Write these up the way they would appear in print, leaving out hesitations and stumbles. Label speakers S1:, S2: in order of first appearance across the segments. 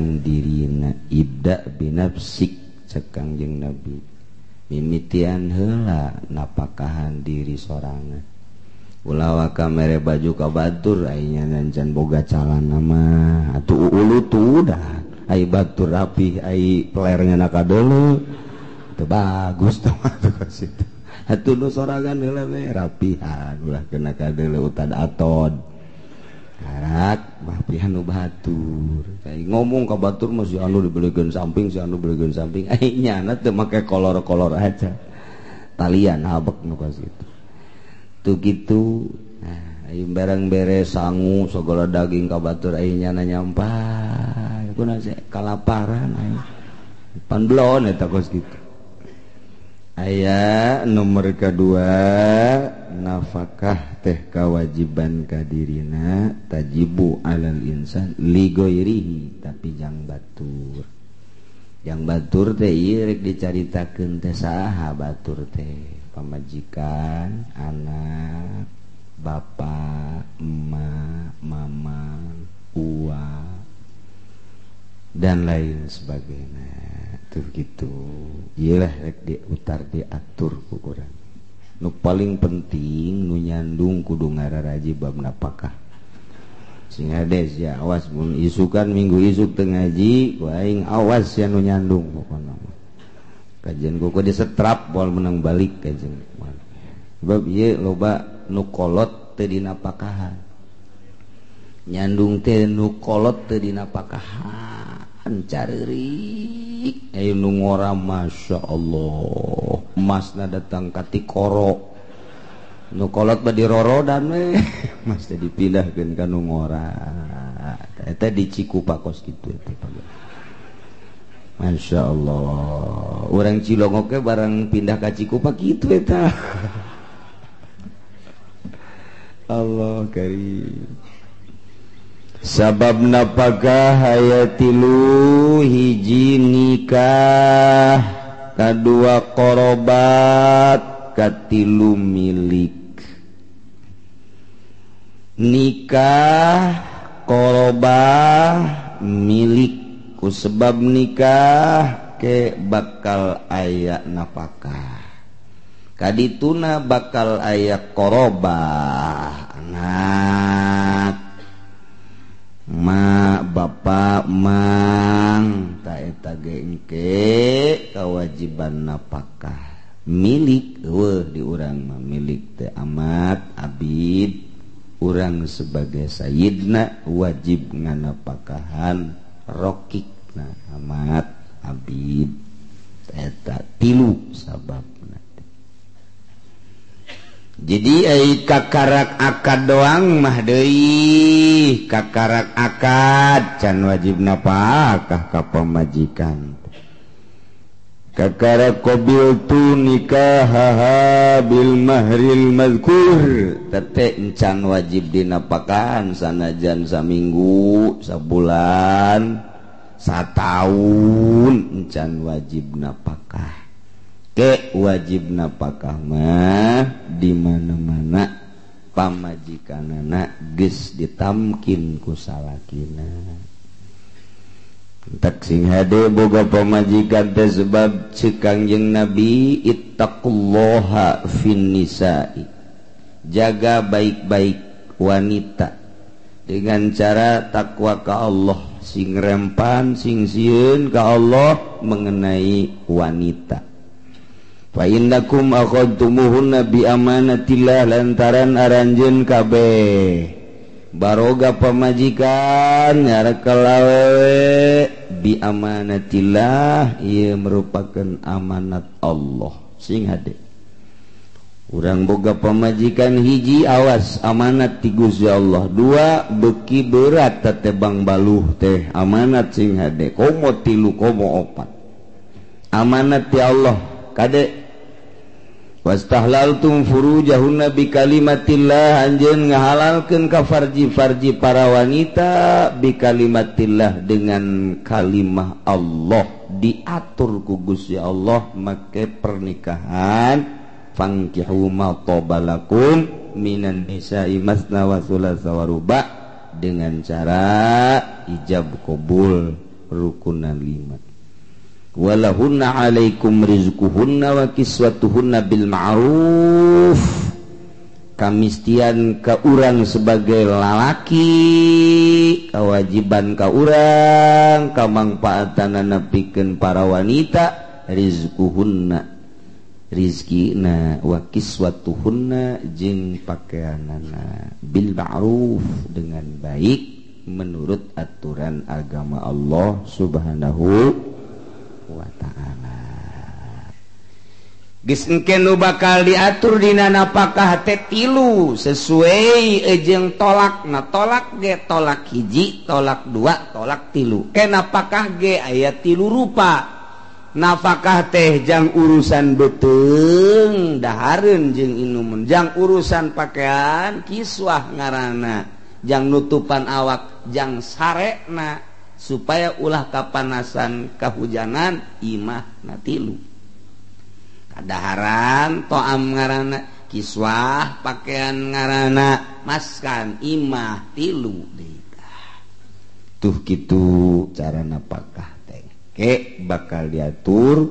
S1: jang dirina ibda binafsik cek Kangjeng Nabi mimitian heula napakahan diri sorangan ulah waka mere baju ka batur aya nyancan boga calana mah atuh ulu tuh udah ai batur rapi ai pelernya na kadeuleu teu bagus teh mah ka situ atuh nu sorangan heula we rapihan ulah kena kadeuleu utad atod harak mah pihan nu batur ai ngomong ka batur mah si anu dibeleukeun samping si anu dibeleukeun samping ai nyana teu make kolor-kolor aja talian habek nu ka situ tuh gitu. Nah, ayo barang beres sangu segala daging ka batur ayo nyana nyampah kuna se kalaparan ayo pan blon eta kos gitu. Aya nomor kedua nafkah teh kewajiban ka dirina tajibu alal insan li ghairihi tapi jang batur. Jang batur teh ieu rek dicaritakeun teh saha batur teh pamajikan, anak, bapak, emak, mama, uwa, dan lain sebagainya. Tuh gitu. Iyalah rek diutar diatur ku urang. Nu paling penting nu nyandung kudu ngararaji bab napakah. Sing hades ya awas mun isukan minggu isuk teu ngaji, ku aing awas ya nu nyandung pokona. Kajian kuku disetrap wal menang balik kajian sebab iya loba nu kolot teu dina pakahan nyandung teh nu kolot teu dina pakahan careurik aya nu ngora masya Allah emasna datang ka ti koro nu kolot badi rorodan we mas teh dipindahkeun ka nu ngora eta di Cikupakos kitu teh Masya Allah orang Cilongok ke barang pindah ke Cikupa gitu eta Allah karim sabab napakah hayatilu hiji nikah kadua korobat katilu milik nikah korobah milik sebab nikah ke bakal aya napakah kadituna bakal aya korobah anak ma bapak mang ta eta ge engke kewajiban napakah milik eueuh di urang mah milik teh amat abid urang sebagai sayyidna wajib nganapakahan rokik nah amat abid eta tilu sababna jadi ai kakarak akad doang mah deui kakarak akad can wajib napakah ka pamajikan kakarak qabil tu nikahaha bil mahril mazkur tete encan wajib dinapakahan sanajan saminggu sabulan satahun encan wajib napakah ke wajib napakah mah di mana-mana pamajikanana geus ditamkin ku salakina tak sing hade boga pamajikan teh sebab ceuk Kangjeng Nabi ittaqullaha fin nisa'i jaga baik-baik wanita dengan cara takwa ka Allah sing rempan sing sieun ka Allah mengenai wanita fa innakum akhadtumuhunna bi amanatillah lantaran aranjeun kabeh baroga pamajikan nyarekal awewe bi amanatillah ieu merupakan amanat Allah sing hade urang boga pamajikan hiji awas amanat ti Gusti Allah dua beki berat teh bang baluh teh amanat sing hade komo tilu komo opat amanat ti Allah kade wastahlaltum furujahunna bi kalimatillah anjeun ngahalalkeun ka farji-farji para wanita bi kalimatillah dengan kalimah Allah diatur ku Gusti Allah make pernikahan fankihu ma tabalakum minan nisa'i masna wa thulatsa wa ruba' dengan cara ijab qabul rukunan 5 walahunna alaikum rizquhunna wa kiswatuhunna bil ma'ruf kamistian ka urang sebagai lalaki kewajiban ka urang kamangpaatanana pikeun para wanita rizquhunna rizkina wa kiswatuhunna jeung pakaianana bil ma'ruf dengan baik menurut aturan agama Allah Subhanahu wa ta'ala. Geus engke nu bakal diatur dina napakah teh 3 sesuai jeung tolakna. Tolak ge tolak hiji, tolak 2, tolak 3. Ke napakah ge aya 3 rupa. Nafkah teh jang urusan beteung dahareun jeung inumun, jang urusan pakaian kiswah ngaranna, jang nutupan awak jang sarena supaya ulah kapanasan kahujanan imah na 3 kadaharan toam ngaranna kiswah pakaian ngaranna maskan imah 3 tuh kitu cara napakah bakal diatur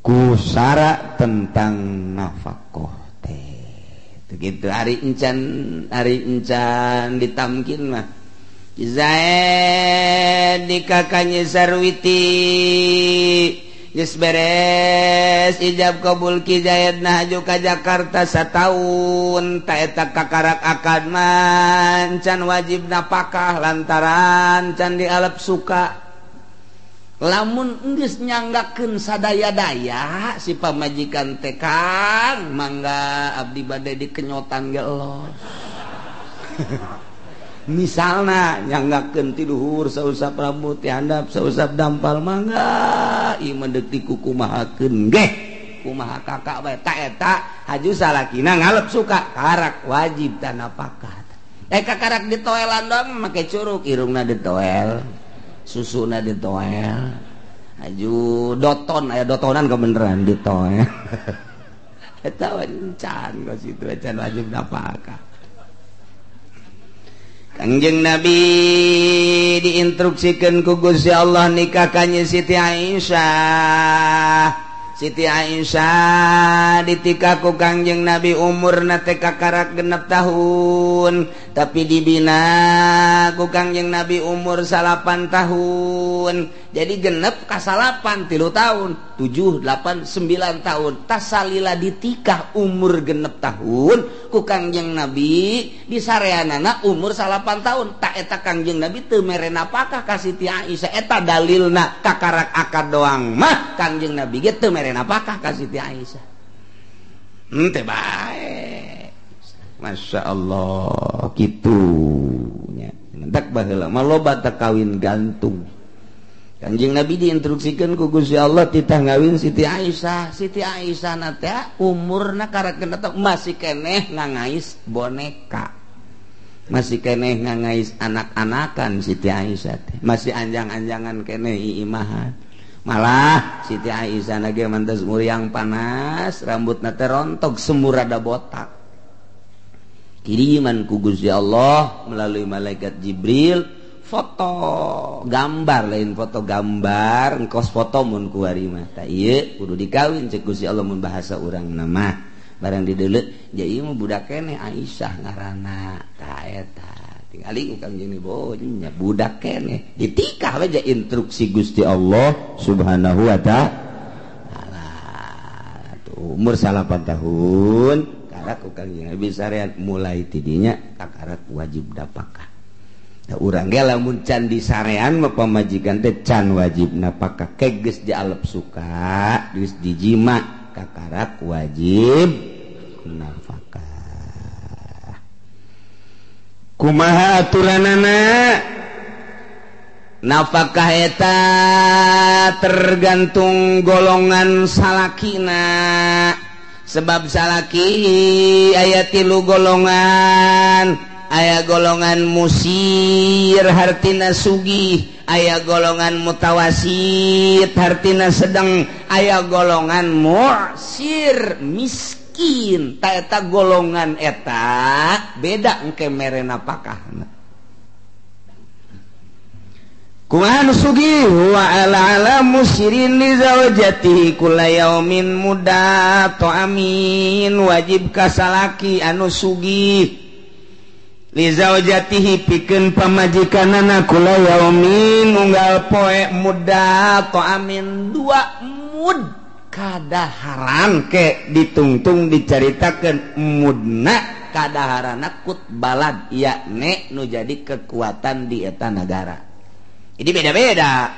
S1: ku syarat tentang nafkah teh. Begitu hari encan ditamkin mah Zaid di kakaknya Sarwiti geus beres ijab kabul ki Zaid nah haju ka Jakarta sataun ta eta kakarak akad man can wajib nafkah lantaran can dialep suka. Lamun geus nyanggakeun sadaya-daya si pamajikan teh Kang mangga abdi bade dikenyotan ge elos. Misalna nyanggakeun ti luhur sausap rambut ti handap sausap dampal mangga ieu mendek dikukumahakeun ge kumaha kakak bae ta eta haju salakina ngalep suka karak wajib tana nafkah. Kakarak ditoelan dong make curug irungna ditoel. Susuna ditoel aju doton aya dotonan kebeneran ditoel eta wancan ka situ can wajib nafkah. Kangjeng Nabi diinstruksikeun ku Gusti Allah nikahkannya Siti Aisyah. Siti Aisyah ditikah ku Kangjeng Nabi umurna teh kakarak 6 tahun tapi dibina ku Kangjeng Nabi umur 8 tahun jadi genep ka 8 3 tahun 7 8 9 tahun tasalila ditikah umur genep tahun ku Kangjeng Nabi disareanana umur 8 tahun tak eta Kangjeng Nabi teu mere nafkah ka Siti Aisyah eta dalilna kakarak akad doang mah Kangjeng Nabi ge teu mere nafkah ka Siti Aisyah teh bae Masya Allah gitu nya dak baheula maloba teh kawin gantung Kanjeng Nabi diinstruksikan ku Gusti Allah titah ngawin Siti Aisyah. Siti Aisyah na teh umurna karakterna masih keneh ngangais boneka. Masih keneh ngangais anak-anakan Siti Aisyah teh. Masih anjang-anjangan keneh iimahan. Malah Siti Aisyah na ge mantes umur yang panas, rambutna teh rontok semur rada botak. Kiriman ku Gusti Allah melalui malaikat Jibril foto gambar lain foto gambar engkos foto mun kuari mah ta ieu kudu dikawin cek Gusti Allah mun bahasa urang nama barang dideuleu ja ieu mah budak keneh Aisyah ngaranna ta eta tingali ukang jeung nya budak keneh ditikah we ja instruksi Gusti Allah Subhanahu wa ta'ala tuh umur 8 tahun karak ukang jeung Nabi sarean mulai tidinya kakarak wajib nafkah. Urang ge lamun can disarean mah pamajikan teh can wajib nafkah ke geus dialep suka geus dijima kakarak wajib nafkah. Kumaha aturanana? Nafkah eta tergantung golongan salakina. Sebab salaki aya 3 golongan. Aya golongan musir hartina sugih, aya golongan mutawasit hartina sedang, aya golongan mu'sir miskin. Ta eta golongan eta beda engke mere nafkahna. kumaha nu sugih wa ala musirin li zaujatihi kulayaumin muda amin wajib kasalaki anu sugih li zaujatihi pikeun pamajikanana kulayaumin unggal poe muda amin 2 mud kadaharan ke ditungtung dicaritakeun mudna kadaharana kut balad yakni nu jadi kekuatan di eta negara. Jadi beda-beda.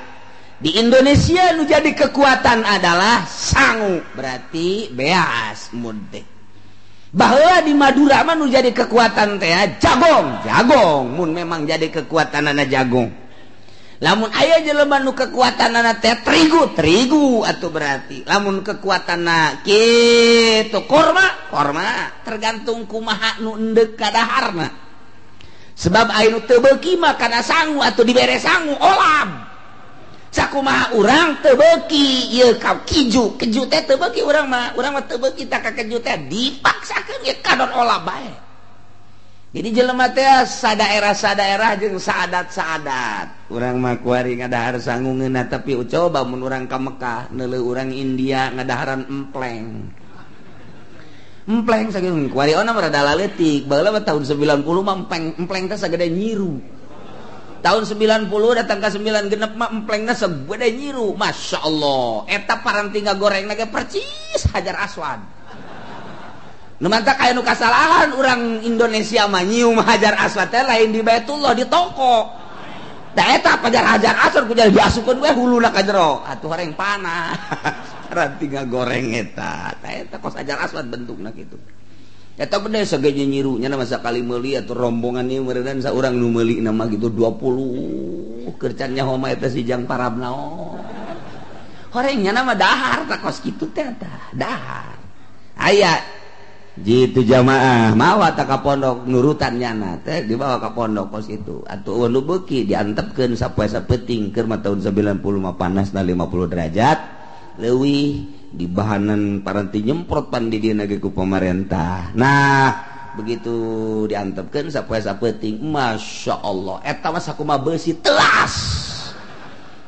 S1: Di Indonesia nu jadi kekuatan adalah sangu, berarti beas mud. Bahwa di Madura mah nu jadi kekuatan teh jagong mun memang jadi kekuatan anak jagong. Lamun aya jelema nu kekuatan anak teh terigu atuh berarti. Lamun kekuatan kitu korma tergantung kumaha nu endeg kadaharna. Sebab anu teu beuki mah kana sangu atuh dibere sangu olam. Sakumaha urang teu beuki ieu ka keju teh teu beuki urang mah teu beuki tak ka keju teh dipaksakeun ge kadon olam bae. Jadi jelema teh sadaerah jeung saadat. Urang mah kuari ngadahar sangu ngeuna tapi coba mun urang ka Mekah neuleuh urang India ngadaharan empleng saking kuari ona rada laletik baheula tahun 90 mah empleng teh sagede nyiru. Tahun 90 datang ka 9 genep mah emplengna sagede nyiru. Masyaallah eta paranti ngagorengna ge percis Hajar Aswad. Nu mantap aya nu kasalahan urang Indonesia mah nyium Hajar Aswad teh lain di Baitullah di toko. Da eta Hajar Aswad ku jadi diasukeun we huluna ka jero atuh horeng panas. Ranti ngagoreng eta kos Hajar Aswad bentukna kitu. Eta gede sagede nyiru nya masa kali meuli atuh rombongan ieu meureun saurang nu meuli nama gitu 20 keur can nyaho mah eta si jang parab naon. Horengnya nama dahar ta kos kitu teh tah dahar. Aya jitu jamaah mawa ta ka pondok nurutan nyana teh dibawa ka pondok kos itu atuh nu beuki diantepkeun sapoe sapeting keur mah tahun 90 mah panasna 50 derajat. Leuwih di bahanan paranti nyemprot pan di dieu ge ku pamarentah. Nah, begitu diantepkeun sapoe sapeuting, masyaallah eta mah sakumaha beusi telas.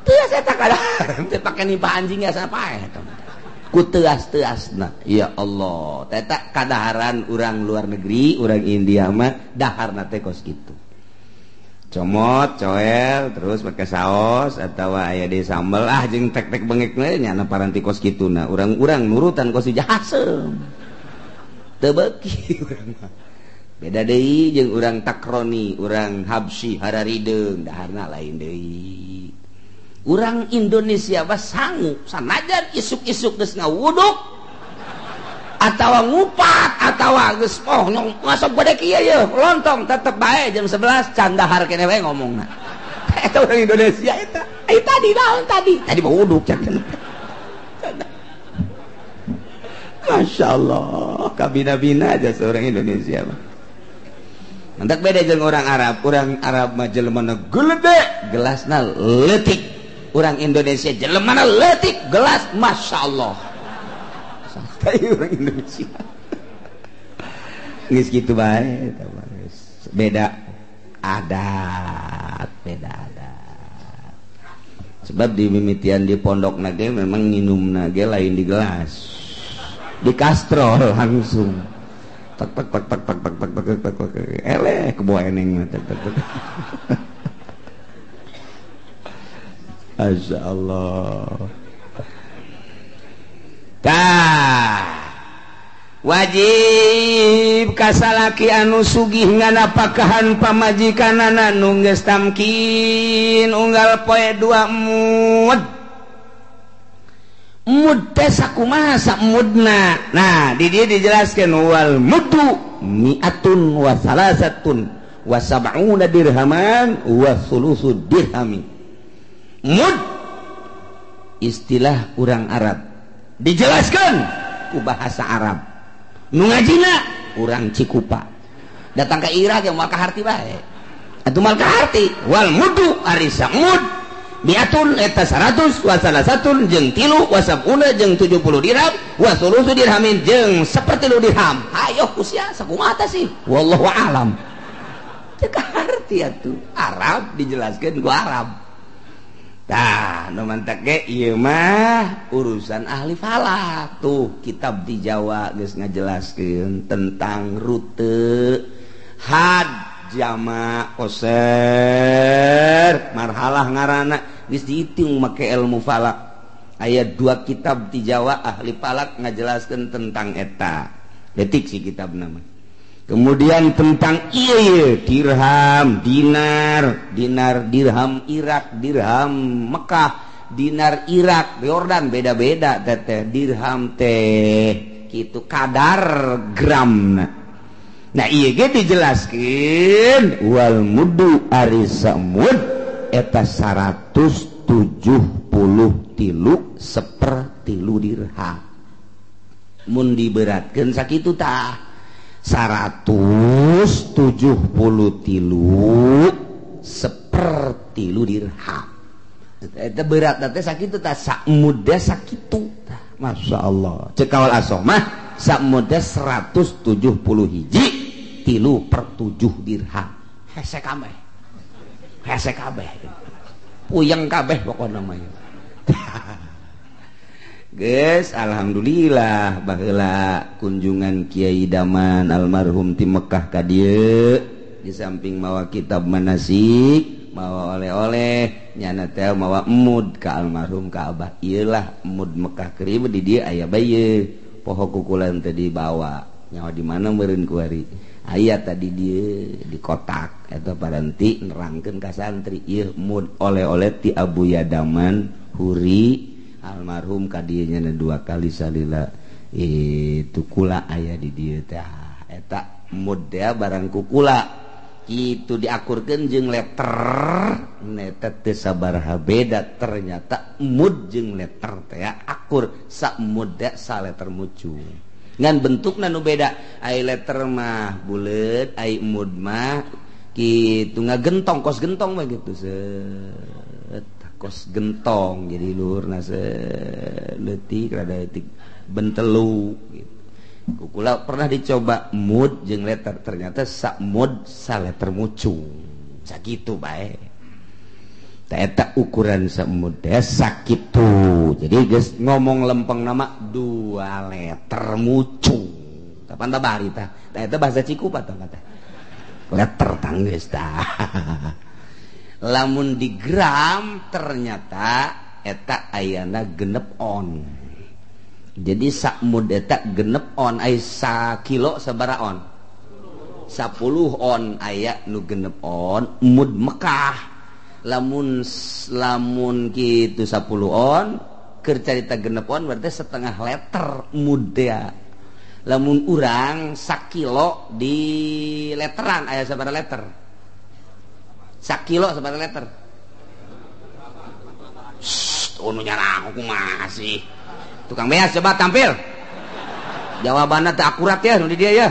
S1: Telas eta kadang teh pake nipah anjing asa pae eta. Ku teas-teasna. Ya Allah, eta kadaharan urang luar negeri, urang India mah daharna teh kos kitu. Comot, coel, terus pakai saos atau aya di sambal jeung tek-tek bengek nya na paranti kos kituna. Urang-urang nurutan kos jahasem. Teu beuki urang mah. Beda deui jeung urang takroni, urang habsyi hararideung daharna lain deui. Urang Indonesia mah sangu sanajan isuk-isuk geus ngawuduk atawa ngupat atawa geus nyong ngasop gede kieu ye lontong tetep bae jam 11 can dahar keneh we ngomongna. Eta urang Indonesia eta. Tadi naon tadi? Tadi mau uduk can. Masyaallah, kabina-bina aja seorang Indonesia mah. Mantak beda jeung orang Arab. Urang Arab mah jelemana geledek, gelasna leutik. Urang Indonesia jelemana leutik, gelas masyaallah. Orang Indonesia geus kitu bae beda adat sebab di mimitian di pondok nage memang nginum nage lain di gelas di kastrol langsung tak eleh kebawa eneng tak Masyaallah. Wajib kasalaki anu sugih nganapakahan pamajikanana nu geus tamkin unggal poe 2 mud teh sakumaha samudna. Nah di dieu dijelaskeun wal mudu mi'atun wa salasatun wa sab'una dirhaman wa sulusu dirhami. Mud istilah urang Arab dijelaskan ku bahasa Arab nu ngajina urang Cikupa datang ke Irak yang maka harti bae atuh mal harti wal mudu arisa mud biatun eta 100 wa salasatun jeung 3 wa sabuna jeung 70 dirham wa sulusu dirhamin jeung 10 dirham. Hayo kusia sakumaha teh sih wallahu alam teu harti atuh Arab dijelaskeun ku Arab tah nu mantak ge ieu mah urusan ahli falak tuh kitab di Jawa geus ngajelaskeun tentang rute had jama koser marhalah ngaranna geus dihitung make ilmu falak aya 2 kitab di Jawa ahli falak ngajelaskeun tentang eta detik si kitab nama. Kemudian tentang iya dirham, dinar, dirham Irak, dirham Mekah, dinar Irak, Yordan beda-beda teteh dirham teh gitu kadar gram. Nah iya ge dijelaskeun wal mudu ari samud eta 173 sepertilu dirham. Mun diberatkeun sakitu tah 173 sepertilu dirham. Eta berat teh sakitu tah sak muda sakitu tah. Masyaallah. Ceuk kaul asom mah sak muda 170 hiji 3/7 dirham. Hese kabeh. Hese kabeh. Puyeng kabeh pokona mah. Guys, alhamdulillah baheula kunjungan Kiai Daman almarhum ti Mekah ka dieu di samping mawa kitab manasik, mawa oleh-oleh, nyana teh mawa emud ka almarhum ka Abah. Ieu lah emud Mekah keur di dieu aya bae poho kukulan teh dibawa. Nyawa di mana meureun kuari? Aya tadi dieu di kotak eta paranti nerangkeun ka santri ieu emud oleh-oleh ti Abuya Daman Huri almarhum kadinya 2 kali salila itu kula aya di dieu teh eta mud teh barang kukula kitu diakurkeun jeung letter eta teu sabaraha beda ternyata mud jeung letter teh akur sak mud teh saletter mucu ngan bentukna nu beda ai letter mah buleut ai mud mah kitu ngagentong kos gentong mah gitu kos gentong jadi luhur nase leutik rada leutik bentelu gitu. Kukula pernah dicoba mud jeung letter ternyata sak mud saletter mucung sakitu bae. Ta eta ukuran sak mud teh sakitu. Jadi geus ngomong lempeng nama 2 letter mucung. Kapan tah bari tah? Ta eta bahasa Cikupa tah teh. Letter tang geus tah. Lamun di gram ternyata eta ayana genep on. Jadi sak mud eta genep on ay sakilo sabara on 10 on aya nu genep on mud Mekah. Lamun kitu 10 on keur carita genep on berarti setengah letter mud ya. Lamun urang sakilo di letteran aya sabara letter sakilo sabaraha letter nu nyarang aku masih tukang beas coba tampil jawabannya teh akurat ya nu di dia ya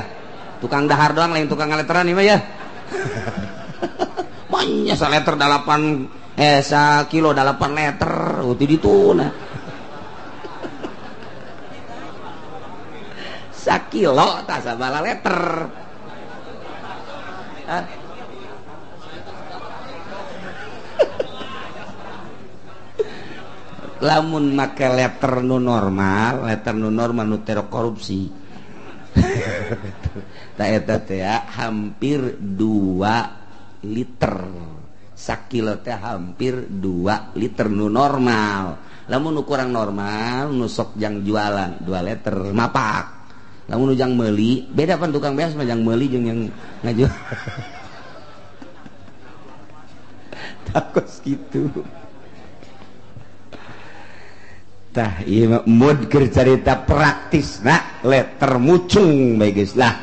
S1: tukang dahar doang lain tukang ngaleteran ieu mah ya banyak saleter 8 sakilo 8 letter uti dituna sakilo tah sabaraha letter lamun make letter nu normal nu tero korupsi ta eta teh hampir 2 liter sakilo teh hampir 2 liter nu normal lamun nu kurang normal nu sok jang jualan 2 liter mapak lamun nu jang meuli beda pan tukang beas mah jang meuli jeung yang ngajual takos gitu tah ieu mud keur carita praktis nah letter mucung bae geus lah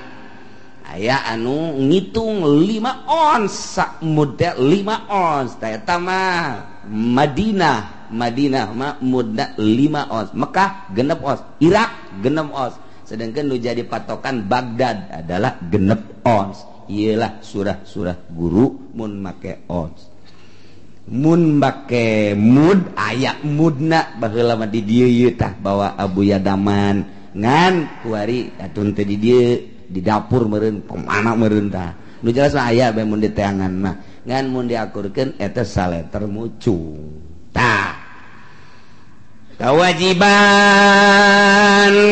S1: aya anu ngitung 5 ons sak mud teh 5 ons tah eta mah Madinah mah mudna 5 ons Mekah genep ons Irak genep ons sedangkan nu jadi patokan Baghdad adalah genep ons iyalah surah-surah guru mun make ons mun make mud aya mudna baheula mah di dieu ieu tah bawa Abuya Daman ngan kuari atun teh di dieu di dapur meureun pemana meureun tah nu jelas mah aya bae mun di teangan mah ngan mun diakurkeun eta saleter mucung tah kewajiban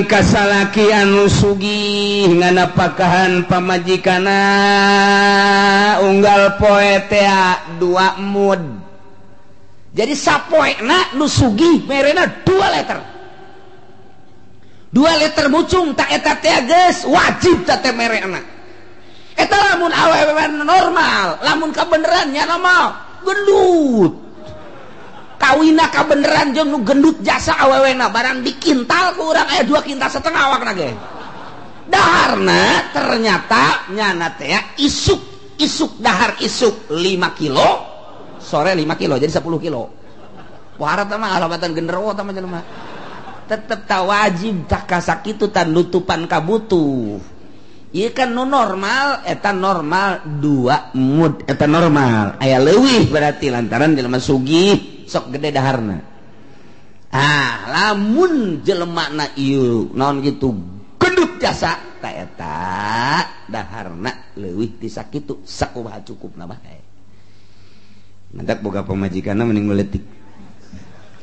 S1: kasalaki anu sugih nganapakahan pamajikana unggal poe teh 2 mud. Jadi sapoena nu sugih merena 2 liter. 2 liter mucung tak eta teh geus wajib teh merena. Eta lamun awewe normal, lamun kabeneran nya mah gendut. Kawina kabeneran jeung nu gendut jasa awewena barang dikintal ku urang aya 2 kintal setengah awakna ge. Daharna ternyata nyana teh isuk dahar isuk 5 kilo, sore 5 kilo jadi 10 kilo. Wah eta mah alabatan genderuwo tah mah jelema. Tetep ta wajib tak kasakitu tan nutupan kabutuh. Ieu kan nu normal eta normal 2 mud eta normal. Aya leuwih berarti lantaran jelema sugih sok gede daharna. Lamun jelemana ieu naon gitu gendut jasa ta eta daharna leuwih ti sakitu sakumaha cukupna bae. Mantak boga pamajikanna mending ngeuletik.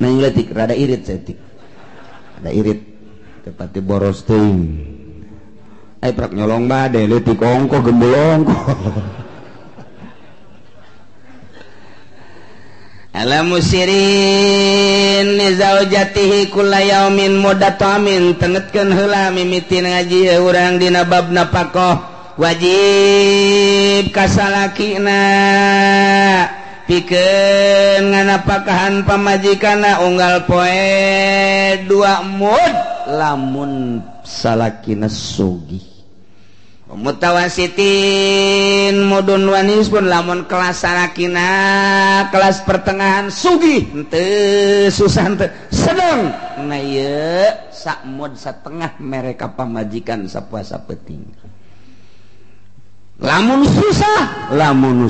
S1: Nah ngeuletik rada irit setik. Rada irit tepati boros teuing. Ai prak nyolong bade leutik ongko gembul ongko. Ala musirin li zaujatihi kulla yaumin mudatamin tengetkeun heula mimiti ngaji urang dina bab nafaqah wajib kasalakina pikeun nganapakahan pamajikana unggal poe 2 mud lamun salakina sugih. Mutawasitin mudun wanis pun lamun kelas salakina kelas pertengahan sugih henteu susah henteu sedeng na ieu sak mud satengah mereka pamajikan sapuasa peuting. Lamun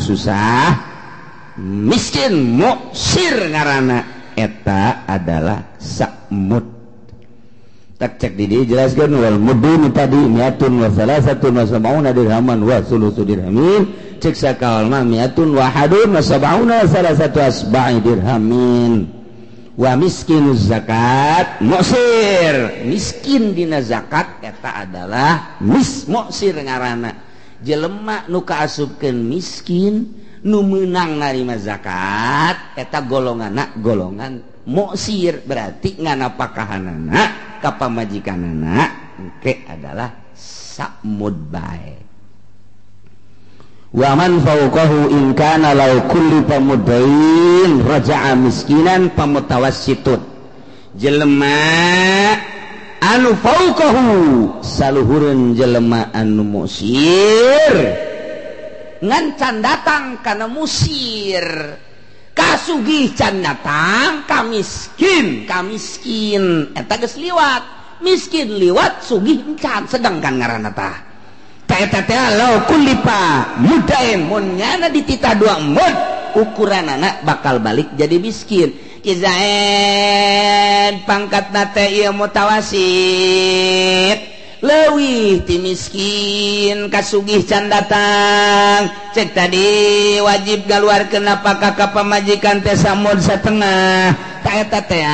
S1: susah miskin muksir ngaranna eta adalah sak mud. Tak cek di dia jelaskan wal mudun tadi mi'atun wa salasatun wa sab'una dirhaman wa sulusu dirhamin cek sakawal ma mi'atun wa hadun wa sab'una wa salasatu asba'i dirhamin wa miskinuz zakat mu'sir miskin dina zakat eta adalah mu'sir ngaranna jelema nu kaasupkeun miskin nu meunang narima zakat eta golonganna golongan mu'sir berarti nganapakahanana kapamajikanana engke adalah sakmud bae. Wa man fawqahu in kana law kulli pamudain raja'a miskinan pamutawassitun. Jelema anu fawqahu saluhureun jelema anu musir ngan can datang kana musir kasugih can datang kamiskin eta geus liwat miskin liwat sugih encan sedangkan ngaranna tah ta eta teh law kullipa mudain mun nyana dititah 2 mud ukuranana bakal balik jadi miskin izaid pangkatna teh ieu mutawasit leuwih ti miskin kasugih can datang cek tadi wajib galuarkeun apakah ka pamajikan teh samud satengah ta eta teh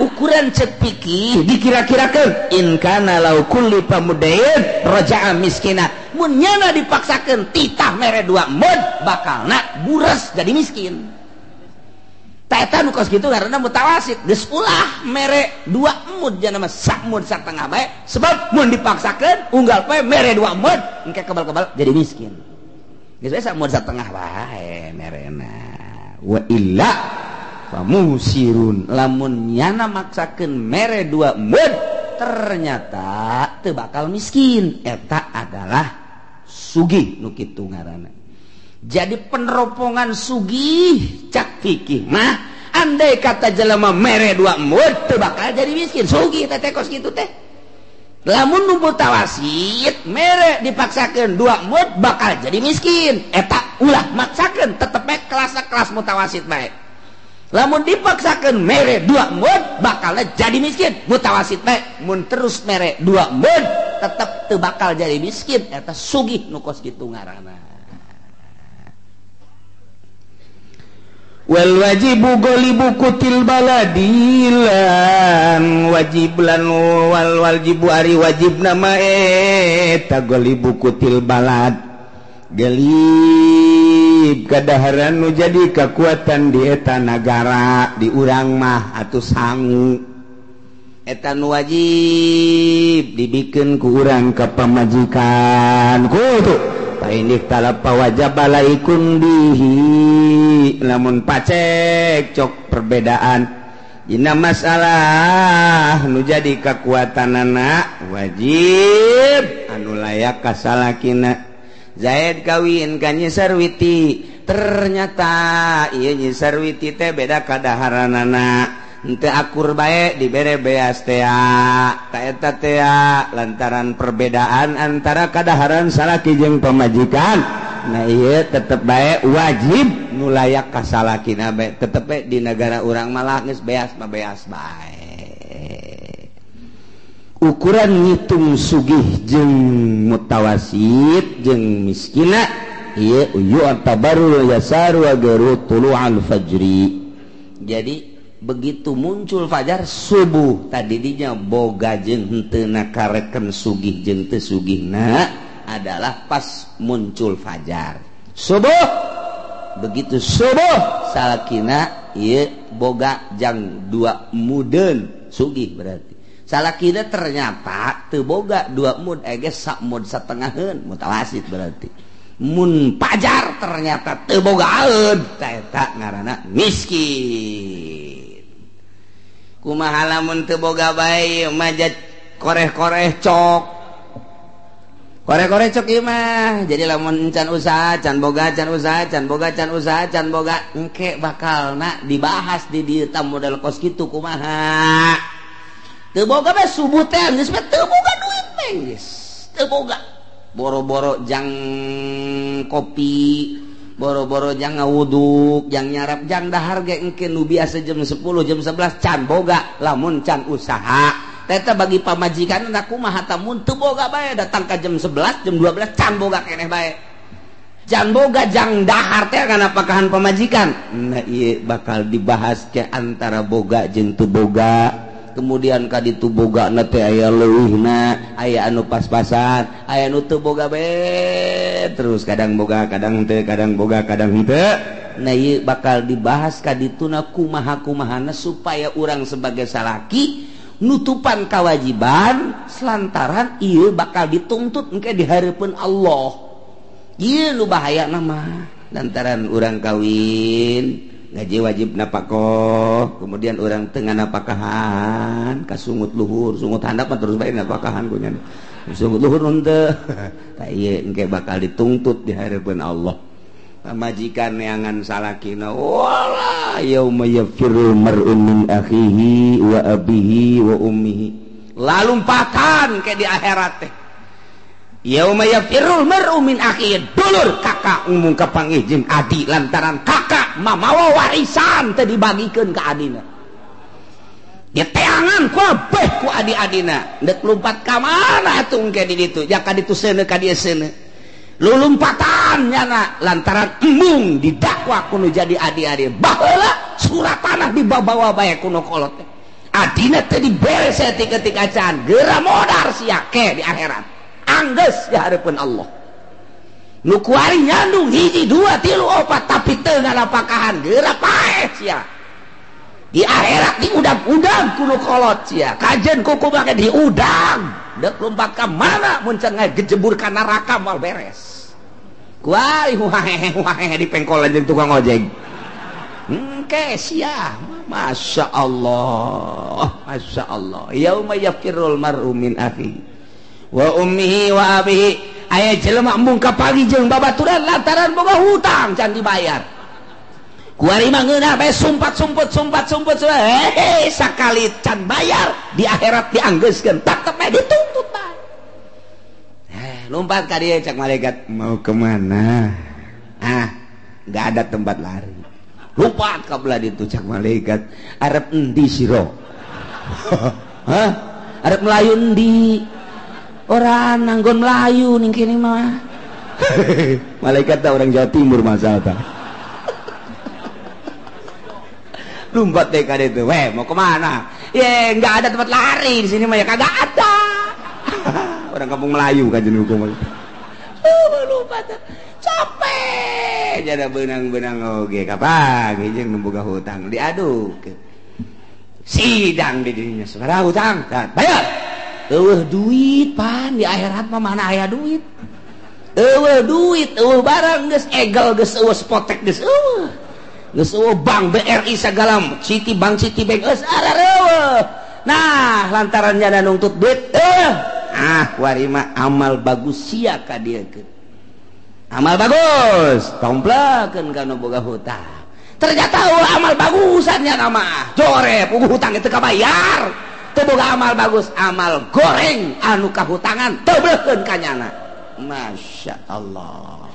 S1: ukuran cek pikih dikira-kirakeun in kana law kulli pamudain raja'a miskina mun nyana dipaksakeun titah mere 2 mud bakalna buras jadi miskin. Eta nu kos kitu ngaranna mutawasit geus ulah mere 2 mud janama sak mud satengah bae sebab mun dipaksakeun unggal poe mere 2 mud engke kebal-kebal jadi miskin geus bae sak mud satengah bae merena wa illa famusirun lamun nyana maksakeun mere 2 mud ternyata teu bakal miskin eta adalah sugih nu kitu ngaranna. Jadi peneropongan sugih cak fikih mah andai kata jelema mere 2 mud teu bakal jadi miskin sugih teh kos kitu teh. Lamun nu mutawasit mere dipaksakeun 2 mud bakal jadi miskin eta ulah maksakeun tetep bae kelas mutawasit bae. Lamun dipaksakeun mere 2 mud bakal jadi miskin mutawasit bae mun terus mere 2 mud tetep teu bakal jadi miskin eta sugih nu kos kitu ngaranna. wal wajibu golibu kutil baladilan wajib lan wal wajibu ari wajib nama eta golibu kutil balad galib kadaharan nu jadi kekuatan di eta negara di urang mah atuh sangu eta nu wajib dibikin ku urang ka pamajikan kudu ini talapa wajib alaikun bihi lamun pacek cok perbedaan dina masalah nu jadi kekuatan anak wajib anu layak kasalakina Zaid kawin ka Nyi Sarwiti ternyata ieu Nyi Sarwiti teh beda kadaharanana henteu akur bae dibere beas teh ta eta teh lantaran perbedaan antara kadaharan salaki jeung pamajikan nah ieu tetep bae wajib nu layak ka salakina bae tetep bae di negara urang malah geus beas mah beas bae ukuran ngitung sugih jeung mutawasit jeung miskina ieu yu'tabaru yasaru wa garu tulu'al fajri jadi begitu muncul fajar subuh tadi dinya boga jeung henteu nakarekeun sugih jeung teu sugihna adalah pas muncul fajar subuh begitu subuh salakina ieu boga jang 2 mudeun sugih berarti salakina ternyata teu boga 2 mud geus sak mud satengaheun mutawasit berarti mun fajar ternyata teu bogaeun eta ngaranna miskin kumaha lamun teu boga bae majat koreh-koreh cok koreh-koreh cok ieu mah jadi lamun can usaha can boga can usaha can boga can usaha can boga engke bakalna dibahas di dieu tah model kos kitu kumaha teu boga bae subuh teh geus teu boga duit meh geus teu boga boro-boro jang kopi boro-boro jang ngawuduk jang nyarap jang dahar ge engke nu biasa jam 10 jam 11 can boga lamun can usaha teta bagi pamajikan na kumaha tamun teu boga bae datang ka jam 11 jam 12 can boga keneh bae can boga jang dahar teh kana pakahan pamajikan nah ieu bakal dibahas ke antara boga jeung teu boga kemudian ka ditu boga na teh aya leuwihna aya anu pas-pasan aya anu teu boga bae terus kadang boga kadang teu kadang boga kadang henteu nah ieu bakal dibahas ka dituna kumaha-kumahana supaya urang sebagai salaki nutupan kewajiban selantaran ieu bakal dituntut engke di hareupeun Allah ieu nu bahayana mah lantaran urang kawin ngaji wajib napakoh kemudian orang tengah napakahan kasungut luhur sungut handap mah terus bae napakahan kunya sungut luhur henteu tah ieu engke bakal dituntut di hareupeun Allah pamajikan neangan salakina wala yauma yafirul mar'u min akhihi wa abihi wa ummihi lalumpakan ke di akhirat teh yauma yafirul mar'u min akhihi dulur kakak umum kapanggih jeung adi lantaran kakak mamawa warisan teh dibagikeun ka adina diteangan kabeh ku adi-adina deuk lumpat ka mana atuh engke di ditu jak ka ditu seuneu ka dieu seuneu lulumpatan nyana lantaran embung didakwa kuno jadi adi-adi baheula surat tanah dibawa bae kuno kolot adina teh dibere saeutik-eutik acan geura modar sia ke di akhirat anggeus di hareupeun Allah nu kuari nyandung 1 2 3 4 tapi teu ngalapakahan geura paeh sia di akhirat diudang-udang kuno kolot sia kajen kuku make diudang deuk lompat ka mana mun can ngajebur ka neraka moal beres kuari huahehe di pengkolan jeung tukang ojek engke sia masya Allah yauma yafirul mar'u min akhihi wa ummihi wa abihi aya jelema embung ka pagi jeung babaturan lantaran boga hutang can dibayar kuari mah ngeunah bae sumpat-sumput sakali can bayar di akhirat dianggeuskeun tetep bae dituntut bae lompat ka dieu cak malaikat mau kemana enggak ada tempat lari lompat ka belah ditu cak malaikat arep endi sira arep melayu endi orang nanggon Melayu ning kene mah malaikat ta orang Jawa Timur masalah ta Lumpat deh kade itu. Weh, mau kemana? Ya, nggak ada tempat lari di sini mah ya kagak ada. Orang kampung Melayu kan jenuh hukum. Lupa tuh. Capek. Jadi benang-benang oge kapan jeung nemboga hutang diaduk. Sidang di dirinya. Saudara hutang, bayar. Duit pan di akhirat mah mana aya duit. Duit, barang geus egel geus spotek geus geus bank BRI segala Citibank geus areueuh. Nah, lantaran nya nuntut duit warima amal bagus sia ka dieu. Amal bagus tomplakeun kana boga hutang. Ternyata amal bagusannya nama jorep hutang itu kabayar. Teu boga amal bagus, amal goreng anu kahutangan teubeulkeun kanyana. Masya Allah.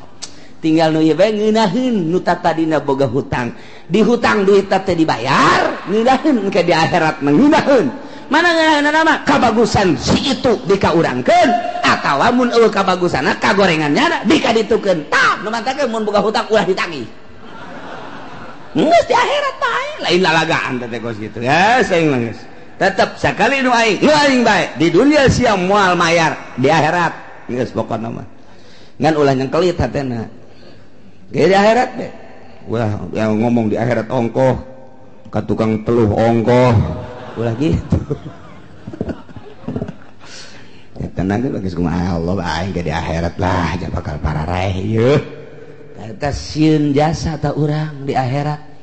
S1: Tinggal nu ieu bae ngeunaheun nu tadina boga hutang. Di hutang duit teh dibayar, ngeunaheun ke di akhirat ngeunaheun. Mana ngeunaheun nama kabagusan si itu dikaurangkeun atawa mun eueuh kabagusanna kagorengannya dikaditukeun. Tah nu mantakeun mun boga hutang ulah ditagih. Geus di akhirat bae, lain lalagaan teh kos kitu. Ya, saing mah geus. Tetep sakali nu aing bae di dunia sia moal mayar, di akhirat geus pokona mah. Ngan ulah nyengkelit hatena. Ge di akhirat deh. Ulah yang ngomong di akhirat ongkoh, ka tukang teluh ongkoh. Ulah gitu. Ya tenang geus kumaha Allah aing ge di akhirat lah, aja bakal parareh yeuh. Eta sieun jasa ta urang di akhirat.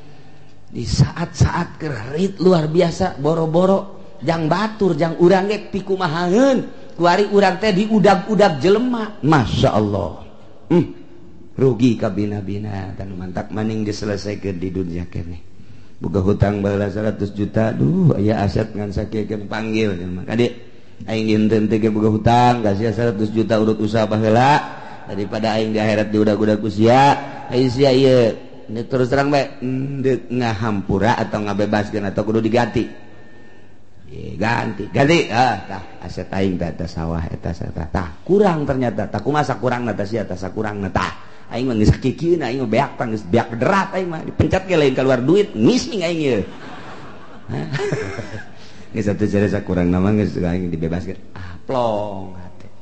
S1: Di saat-saat kerit luar biasa boro-boro jang batur jang urang ge pikumahaeun kuari urang teh diudag-udag jelema. Masya Allah. Rugi ka bina-bina tan mantak maning diselesaikeun di dunia keneh. Boga hutang baheula 100 juta, duh aya aset ngan sakieukeun panggil jelema. Kade aing dinten teh ge boga hutang ka sia 100 juta urut usaha baheula daripada aing di akhirat diudag-udag ku sia. Aing sia ieu terus terang bae ndek ngahampura atau ngabebaskeun atau kudu diganti. Ganti tah aset aing teh sawah eta tah kurang ternyata tah kumaha sakurangna tah sia tah sakurangna tah aing mah geus sakikieun aing mah beak tah geus beak derat aing mah dipencet ge lain keluar duit ngising aing ieu. Geus atuh jare sakurangna mah geus aing dibebaskeun plong hate.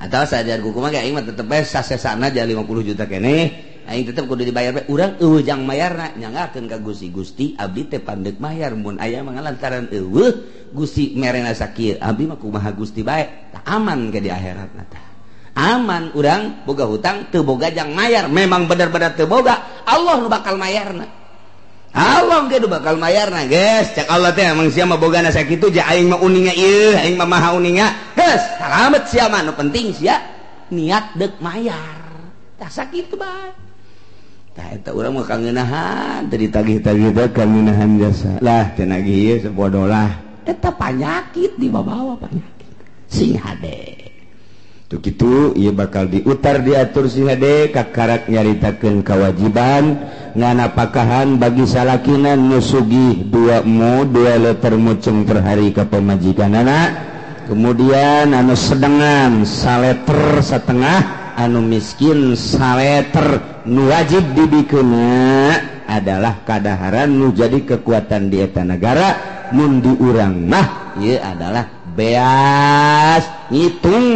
S1: Atawa sadar kuku mah aing mah tetep bae sasesana ja 50 juta keneh. Aing tetep kudu dibayar bae urang eueuh jang mayarna nyangakeun ka Gusti abdi teh pandeg mayar mun aya mah lantaran eueuh Gusti merena sakieu abdi mah kumaha Gusti bae tah aman ke di akhiratna tah aman urang boga hutang teu boga jang mayar memang bener-bener teu boga Allah nu bakal mayarna Allah ge nu bakal mayarna geus cek Allah teh emang sia mah bogana sakitu ja aing mah uninga ieu aing mah maha uninga geus salamet sia mah nu penting sia niat deuk mayar tah sakitu bae. Tah eta urang mah kangeunahan teu ditagih-tagih teh kangeunahan jasa. Lah teu nagih ieu sapodo lah. Eta panyakit dibawa panyakit. Sing hade. Tuh kitu ieu bakal diutar diatur sing hade kakarak nyaritakeun kewajiban nganapakahan bagi salakina nu sugih 2 liter mucung per hari ka pamajikanana. Kemudian anu sedengan 1 liter setengah anu miskin 1 liter nu wajib dibikeuna adalah kadaharan nu jadi kekuatan di eta negara mun di urang mah ieu adalah beas ngitung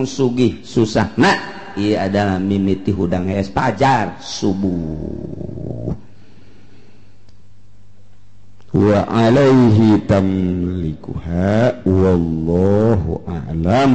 S1: sugih susahna ieu adalah mimiti hudang hees pajar subuh wa alaihi tamlikuha wallahu a'lam.